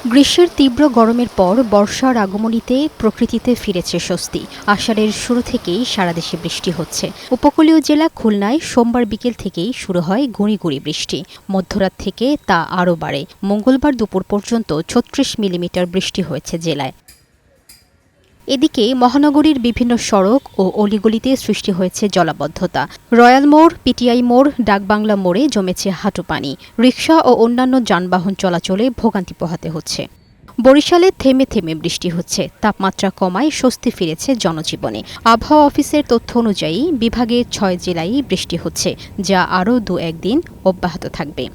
গ্রীষ্মের তীব্র গরমের পর বর্ষার আগমনীতে প্রকৃতিতে ফিরেছে স্বস্তি। আষাঢ়ের শুরু থেকেই সারা দেশে বৃষ্টি হচ্ছে। উপকূলীয় জেলা খুলনায় সোমবার বিকেল থেকেই শুরু হয় গুঁড়ি গুঁড়ি বৃষ্টি। মধ্যরাত থেকে তা আরও বাড়ে। মঙ্গলবার দুপুর পর্যন্ত ৩৬ মিলিমিটার বৃষ্টি হয়েছে জেলায়। এদিকে মহানগরীর বিভিন্ন সড়ক ও অলিগলিতে সৃষ্টি হয়েছে জলাবদ্ধতা। রয়্যাল মোড়, পিটিআই মোড়, ডাকবাংলা মোড়ে জমেছে হাঁটু পানি। রিকশা ও অন্যান্য যানবাহন চলাচলে ভোগান্তি পোহাতে হচ্ছে। বরিশালে থেমে থেমে বৃষ্টি হচ্ছে। তাপমাত্রা কমায় স্বস্তি ফিরেছে জনজীবনে। আবহাওয়া অফিসের তথ্য অনুযায়ী বিভাগের ৬ জেলায় বৃষ্টি হচ্ছে, যা আরও ২-১ দিন অব্যাহত থাকবে।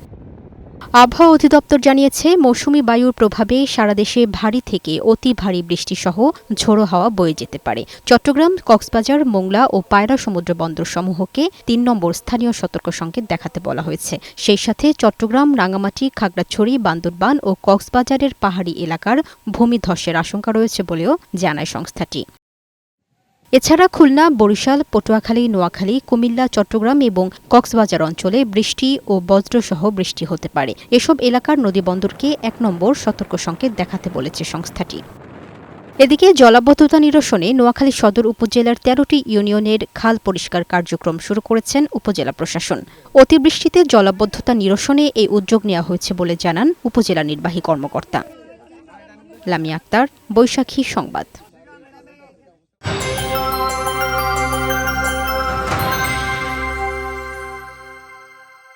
আবহাওয়া অধিদপ্তর জানিয়েছে, মৌসুমি বায়ুর প্রভাবে সারা দেশে ভারী থেকে অতি ভারী বৃষ্টিসহ ঝোড়ো হাওয়া বয়ে যেতে পারে। চট্টগ্রাম, কক্সবাজার, মোংলা ও পায়রা সমুদ্র বন্দরসমূহকে ৩ নম্বর স্থানীয় সতর্ক সংকেত দেখাতে বলা হয়েছে। সেই সাথে চট্টগ্রাম, রাঙামাটি, খাগড়াছড়ি, বান্দরবান ও কক্সবাজারের পাহাড়ি এলাকার ভূমিধসের আশঙ্কা রয়েছে বলেও জানায় সংস্থাটি। এছাড়া খুলনা, বরিশাল, পটুয়াখালী, নোয়াখালী, কুমিল্লা, চট্টগ্রাম এবং কক্সবাজার অঞ্চলে বৃষ্টি ও বজ্রসহ বৃষ্টি হতে পারে। এসব এলাকার নদীবন্দরকে ১ নম্বর সতর্ক সংকেত দেখাতে বলেছে সংস্থাটি। এদিকে জলাবদ্ধতা নিরসনে নোয়াখালী সদর উপজেলার ১৩টি ইউনিয়নের খাল পরিষ্কার কার্যক্রম শুরু করেছেন উপজেলা প্রশাসন। অতিবৃষ্টিতে জলাবদ্ধতা নিরসনে এই উদ্যোগ নেওয়া হয়েছে বলে জানান উপজেলা নির্বাহী কর্মকর্তা। লামিয়া আক্তার, বৈশাখী সংবাদ।